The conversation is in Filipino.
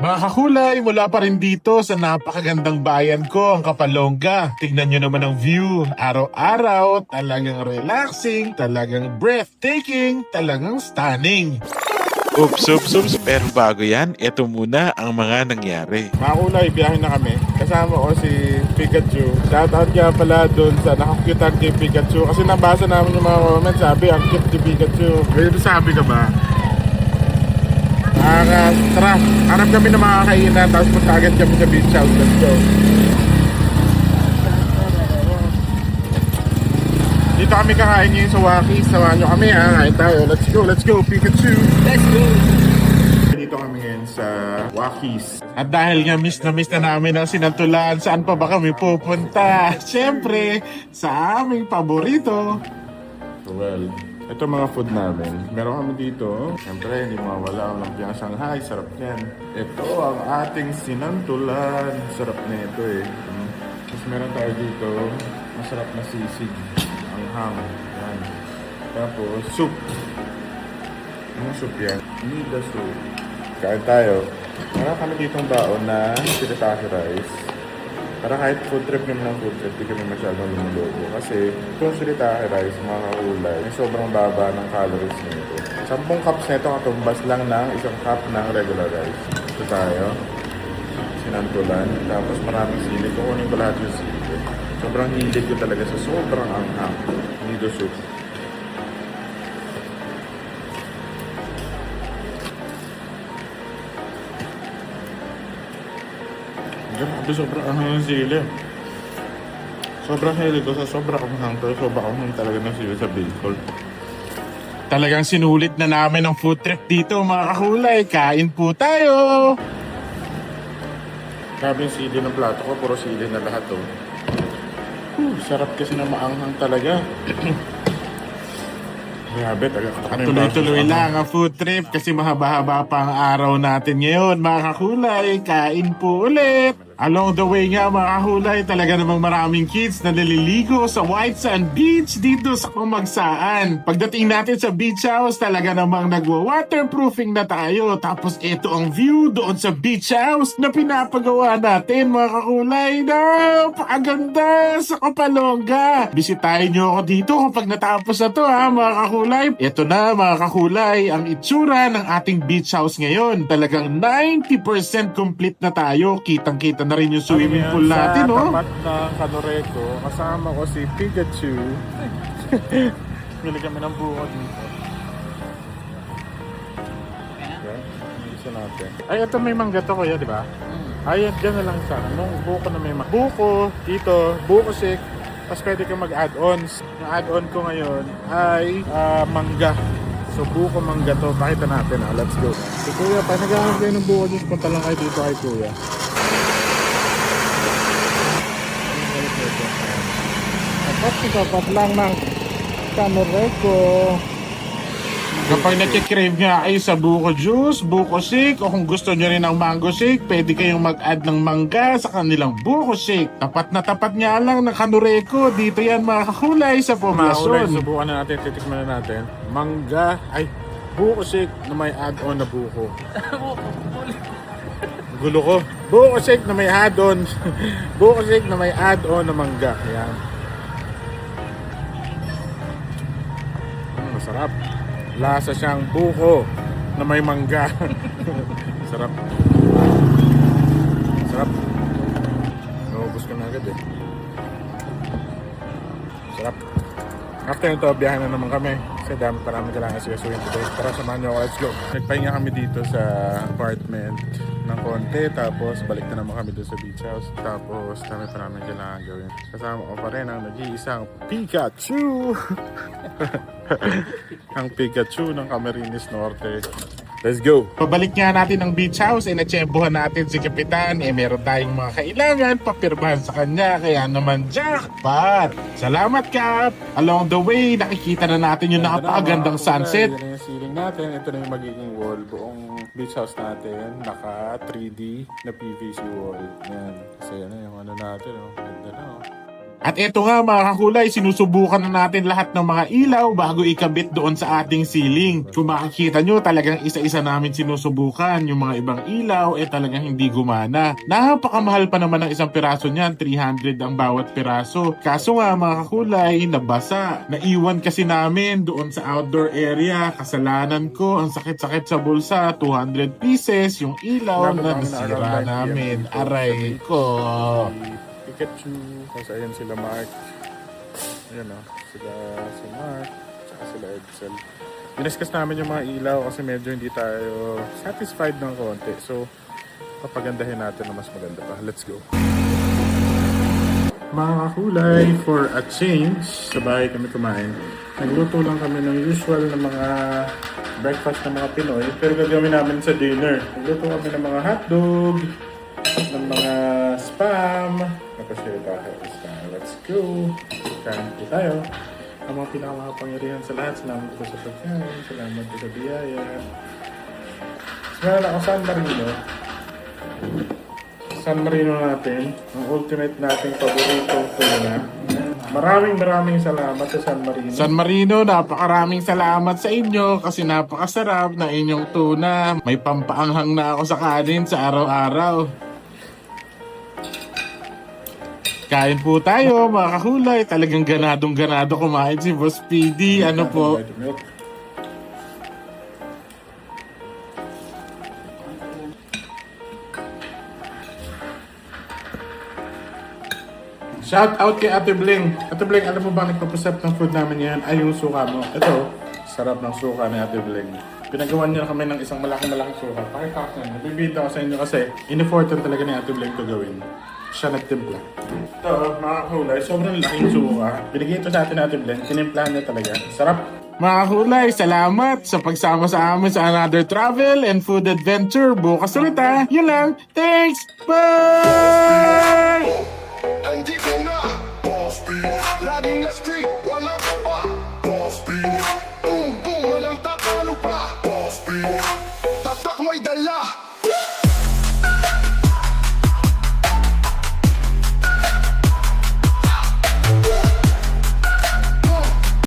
Mga kakulay, mula pa rin dito sa napakagandang bayan ko, ang Kapalongga. Tignan nyo naman ang view. Araw-araw, talagang relaxing, talagang breathtaking, talagang stunning. Oops. Pero bago yan, ito muna ang mga nangyari. Mga kulay, biyahe na kami. Kasama ko si Pikachu. Shoutout nga pala doon sa nakakyutan kay Pikachu. Kasi nabasa namin yung mga comments, sabi, ang cute ni Pikachu. May sabi ka ba? Tara, hanap kami ng mga kainan, tapos punta agad kami sa beach house. Let's go. Dito kami kakain ngayon sa Wakis. Samahan nyo kami ha, kain tayo. Let's go, Pikachu. Let's go. Dito kami ngayon sa Wakis. At dahil nga miss na namin ang Sinantulan, saan pa ba kami pupunta? Siyempre, sa aming paborito. Well, ito mga food namin. Meron kami dito. Siyempre, hindi mawala ang lumpiang Shanghai. Sarap yan. Ito ang ating Sinantulan. Sarap na ito eh. Tapos meron tayo dito. Masarap na sisig. Ang hang. Yan. Tapos, soup. Ano soup yan? Nida soup. Kain tayo. Meron kami ditong baon na shirataki rice. Para kahit food trip naman ng food trip, di kami masyadong lumulubo. Kasi itong shirataki rice, mga kakulay, may sobrang baba ng calories nito. 10 cups nito katumbas lang ng 1 cup ng regular rice. Ito tayo. Sinantulan. Tapos maraming sili. Kukunin ko lahat yung sili. Sobrang hilig ko talaga sa sobrang anghang. Nido soup. Grabe, sobrang anghang ng sili. Sobrang hilig ko sa sobrang anghang. Pero sobrang anghang talaga ng sili sa Bicol. Talagang sinulit na namin ang food trip dito mga kakulay. Kain po tayo! Grabe yung sili ng plato ko. Puro sili na lahat oh. Sarap kasi na maanghang talaga. Grabe, Tuloy-tuloy lang ang food trip kasi mahaba-haba pa ang araw natin ngayon. Mga kakulay, kain po ulit! Along the way nga mga kakulay, talaga namang maraming kids na naliligo sa White Sand Beach dito sa Kumagsaan. Pagdating natin sa beach house, talaga namang nagwa-waterproofing na tayo. Tapos ito ang view doon sa beach house na pinapagawa natin mga kakulay. Napakaganda sa Kapalongga! Bisitahin nyo ako dito kapag natapos na to ha mga kakulay. Ito na mga kakulay, ang itsura ng ating beach house ngayon. Talagang 90% complete na tayo. Kitang-kita na rin yung swimming pool natin, no? Sa tapat ng Canoreco, kasama ko si Pikachu. Bili kami ng buko dito. Okay, isa natin. Ay, ito may mangga to kuya, di ba? Ay, dyan na lang sa anong buko na may mangga. Buko, dito, buko shake. Tapos pwede kang mag-add-ons. Yung add-on ko ngayon ay mangga. So buko mangga to. Pakita natin ha. Let's go. So kuya, pag naghahanap kayo ng buko dito, punta lang kayo dito kay kuya. Tapat lang ng Canoreco. Kapag nakikrave nga kayo sa buko juice, buko shake, o kung gusto nyo rin ng mango shake, pwede kayong mag-add ng mangga sa kanilang buko shake. Tapat na tapat nga lang ng Canoreco. Dito yan mga kakulay sa Maulay, poblasyon. subukan na natin, titikman na natin. Mangga, ay, buko shake na may add-on na buko. Gulo ko. Buko shake na may add-on. Buko shake na may add-on na mangga. Ayan. Masarap. Lasa siyang buko na may mangga. Sarap. Sarap. Naubos ko na agad eh. Sarap. After nito, biyahe na naman kami. Kasi dami pa namin kailangan sigasuhin today. Tara, samahan nyo ako. Let's go. Nagpahinga kami dito sa apartment ng konti. Tapos balik na naman kami doon sa beach house. Tapos dami pa namin kailangan gawin. Kasama ko pa rin ang nag-iisang Pikachu. Ang Pikachu ng Camarines Norte. Let's go! Pabalik nga natin ng beach house, natsyempohan natin si Kapitan, meron tayong mga kailangan, papirmahan sa kanya, kaya naman jackpot! Salamat Kap! Along the way, nakikita na natin yung napakagandang sunset. Ito na yung ceiling natin, ito na yung magiging wall. Buong beach house natin, naka 3D na PVC wall. Yan, kasi yan na yung ano natin, oh. Ganda na, oh. At eto nga mga kakulay, sinusubukan na natin lahat ng mga ilaw bago ikabit doon sa ating ceiling. Kung makikita nyo, talagang isa-isa namin sinusubukan. Yung mga ibang ilaw, talagang hindi gumana. Napakamahal pa naman ng isang piraso niyan, 300 ang bawat piraso. Kaso nga mga kakulay, nabasa. Naiwan kasi namin doon sa outdoor area. Kasalanan ko, ang sakit-sakit sa bulsa, 200 pieces yung ilaw na nasira namin. Aray ko. Pikachu, kasi ayan sila Mark. Ayan o, sila si Mark, tsaka sila Edsel. Diniscuss namin yung mga ilaw kasi medyo hindi tayo satisfied ng konti. So, papagandahin natin na mas maganda pa. Let's go! Mga kakulay, for a change, sa bahay kami kumain. Nagluto lang kami ng usual na mga breakfast ng mga Pinoy, pero gagawin namin sa dinner. Nagluto kami ng mga hotdog, ng mga spam. Napashare tayo. Let's go! Kain po tayo. Ang mga pinakamakapangyarihan sa lahat. Salamat po sa pagkain. Salamat po sa biyaya. Meron ako San Marino. San Marino natin. Ang ultimate nating paborito tuna. Maraming salamat sa San Marino. San Marino, napakaraming salamat sa inyo kasi napakasarap na inyong tuna. May pampaanghang na ako sa kanin sa araw-araw. Kain po tayo mga kakulay. Talagang ganadong-ganado kumain si Boss PD. Ano po? Shout out kay Ate Bling. Ate Bling, alam mo ba nagpapresent ng food namin yan? Ay, yung suka mo. Ito, sarap ng suka ni Ate Bling. Pinagawan niya kami ng isang malaking suka. Pakita ko na. Nabibita ko sa inyo kasi in-effortan talaga ni Ate Bling ito gawin. Siya nagtimpla. Ito, mga kulay, sobrang laking suka. Binigay ito sa atin ni Ate Bling. Tinimplahan niya talaga. Sarap. Mga kulay, salamat sa pagsama sa amin sa another travel and food adventure. Bukas ulit ha. Yun lang. Thanks. Bye! Hindi ko na Boss B, laging na street, walang pa. Boss B, boom boom, walang tatalo pa. Boss B, tatak mo'y dala.